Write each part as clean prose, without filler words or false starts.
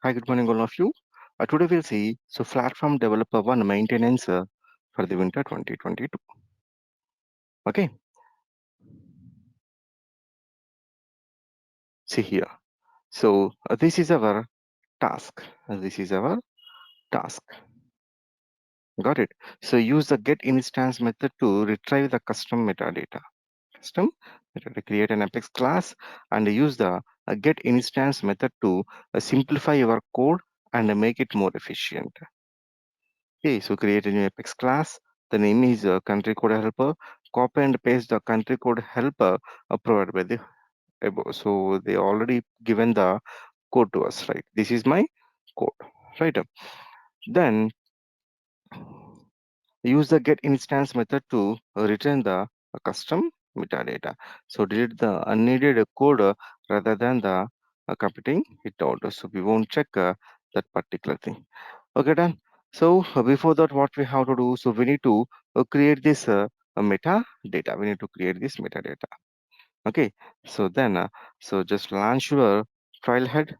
Hi, good morning, all of you. Today we'll see platform developer one maintenance for the winter 2022. Okay, see here. This is our task. This is our task. Got it. So use the get instance method to retrieve the custom metadata. Custom metadata. Create an Apex class and use the get instance method to simplify your code and make it more efficient. Okay, so create a new Apex class. The name is country code helper. Copy and paste the country code helper provided by the above. So they already given the code to us, right? This is my code, right? Then use the get instance method to return the custom metadata. So delete the unneeded code rather than the computing it out. So we won't check that particular thing. Okay, done. So before that, what we have to do? So we need to create this metadata. We need to create this metadata. Okay. So then, so just launch your trailhead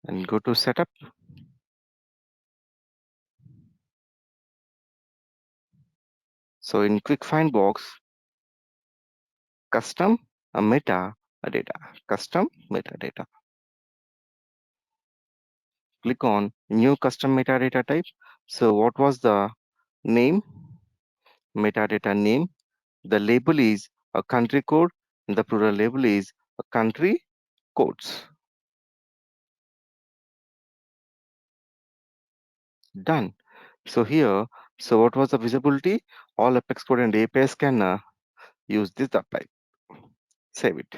and go to setup. So in quick find box, custom metadata, custom metadata. Click on new custom metadata type. So what was the name? Metadata name. The label is a country code. And the plural label is a country codes. Done. So here, so what was the visibility? All Apex code and APIs can use this apply. Save it.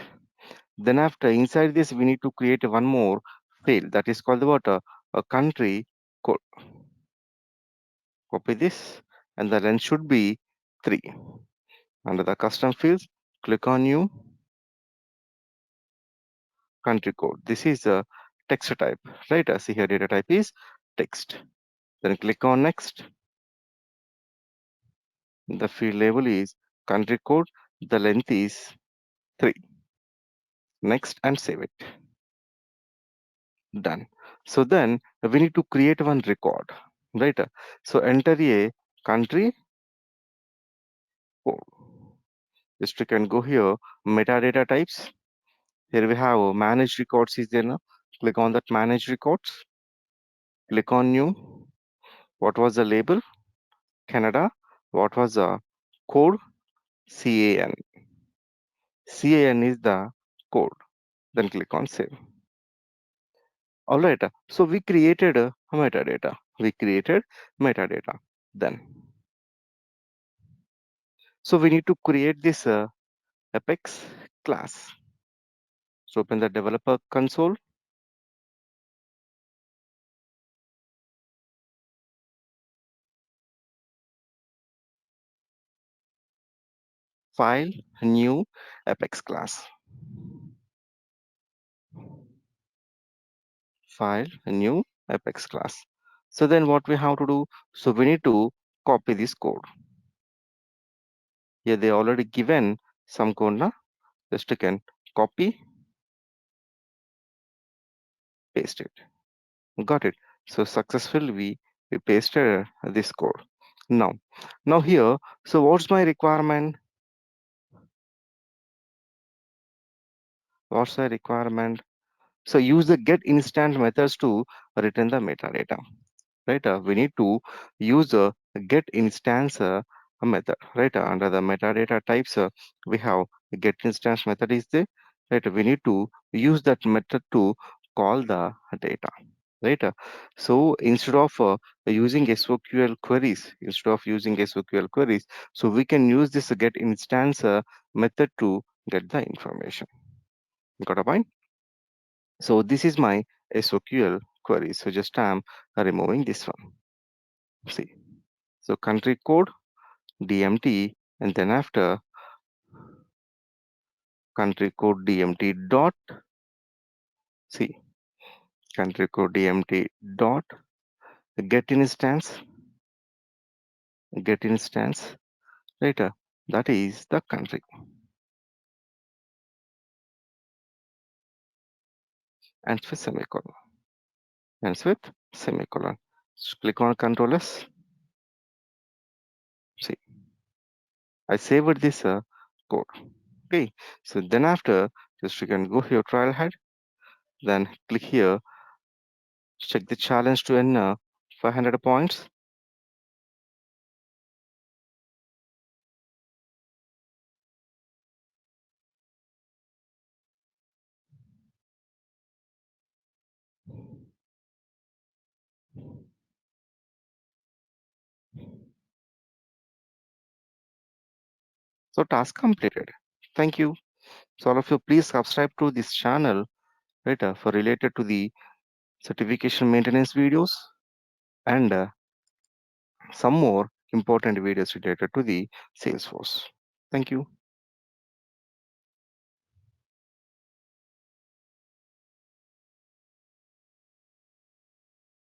Then after inside this, we need to create one more field that is called what a country code. Copy this, and the length should be 3. Under the custom fields, click on new country code. This is a text type, right? See here, data type is text. Then click on next. The field label is country code. The length is 3. Next and save it. Done. So then we need to create one record, right? So enter a country code. Just you can go here, metadata types. Here we have manage records is there now. Click on that manage records. Click on new. What was the label? Canada. What was the code? CAN. CAN is the code. Then click on save. All right. So we created a metadata. We created metadata. Then, so we need to create this Apex class. So open the developer console, file, new Apex class. File, new Apex class. So then what we have to do? So we need to copy this code. Here they already given some code now. Just you can copy, paste it. Got it. So successfully we pasted this code. Now here, so what's my requirement? What's the requirement? So use the get instant methods to return the metadata, right? We need to use the get instance method, right? Under the metadata types, we have the get instance method is there, right? We need to use that method to call the data, right? So instead of using SOQL queries, so we can use this get instance method to get the information. Got a point? So this is my SOQL query. So just I'm removing this one. See, so country code DMT, and then after country code DMT dot, see, country code DMT dot get instance get instance, right? That is the country. Ends with semicolon. Ends with semicolon. Just click on Control S. See, I saved this code. Okay, so then after, just you can go here, trial head, then click here, check the challenge to earn 500 points. So task completed. Thank you. So all of you, please subscribe to this channel, right, for related to the certification maintenance videos and some more important videos related to the Salesforce. Thank you.